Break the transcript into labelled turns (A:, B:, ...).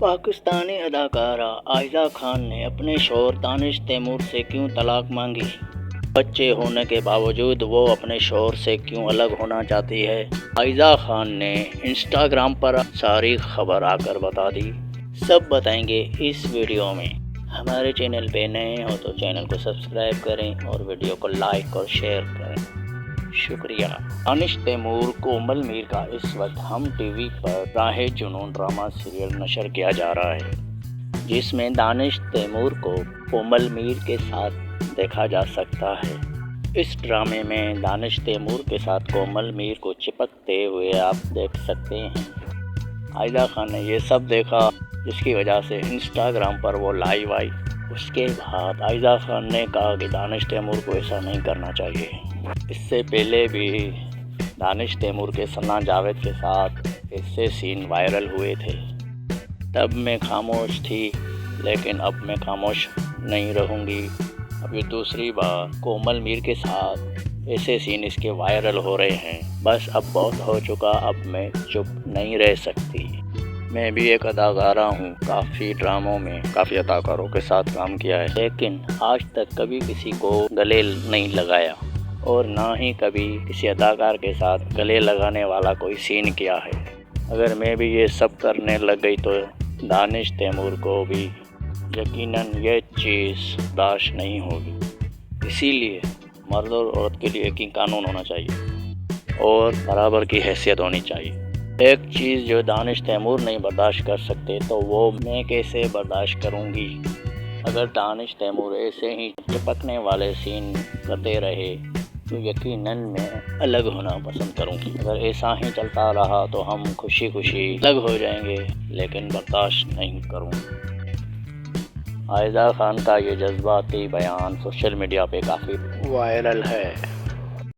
A: पाकिस्तानी अदाकारा आयजा खान ने अपने शौहर दानिश तैमूर से क्यों तलाक मांगी? बच्चे होने के बावजूद वो अपने शौहर से क्यों अलग होना चाहती है? आयजा खान ने इंस्टाग्राम पर सारी खबर आकर बता दी। सब बताएंगे इस वीडियो में। हमारे चैनल पे नए हो तो चैनल को सब्सक्राइब करें और वीडियो को लाइक और शेयर करें। शुक्रिया। दानिश तैमूर कोमल मीर का इस वक्त हम टीवी पर राहे जुनून ड्रामा सीरियल नशर किया जा रहा है, जिसमें दानिश तैमूर को कोमल मीर के साथ देखा जा सकता है। इस ड्रामे में दानिश तैमूर के साथ कोमल मीर को चिपकते हुए आप देख सकते हैं। आयजा खान ने ये सब देखा, जिसकी वजह से इंस्टाग्राम पर वो लाइव आई। उसके बाद आयजा खान ने कहा कि दानिश तैमूर को ऐसा नहीं करना चाहिए। इससे पहले भी दानिश तैमूर के सना जावेद के साथ ऐसे सीन वायरल हुए थे। तब मैं खामोश थी, लेकिन अब मैं खामोश नहीं रहूँगी। अब ये दूसरी बार कोमल मीर के साथ ऐसे सीन इसके वायरल हो रहे हैं। बस अब बहुत हो चुका, अब मैं चुप नहीं रह सकती। मैं भी एक अदाकारा हूँ, काफ़ी ड्रामों में काफ़ी अदाकारों के साथ काम किया है, लेकिन आज तक कभी किसी को गले नहीं लगाया और ना ही कभी किसी अदाकार के साथ गले लगाने वाला कोई सीन किया है। अगर मैं भी ये सब करने लग गई तो दानिश तैमूर को भी यकीनन ये चीज़ बर्दाश्त नहीं होगी। इसीलिए मर्द और औरत के लिए एक ही कानून होना चाहिए और बराबर की हैसियत होनी चाहिए। एक चीज़ जो दानिश तैमूर नहीं बर्दाश्त कर सकते तो वो मैं कैसे बर्दाश्त करूँगी। अगर दानिश तैमूर ऐसे ही चिपकने वाले सीन करते रहे तो यकीनन मैं अलग होना पसंद करूँगी। अगर ऐसा ही चलता रहा तो हम खुशी खुशी अलग हो जाएंगे, लेकिन बर्दाश्त नहीं करूँगी। आयजा खान का ये जज्बाती बयान सोशल मीडिया पे काफ़ी वायरल है।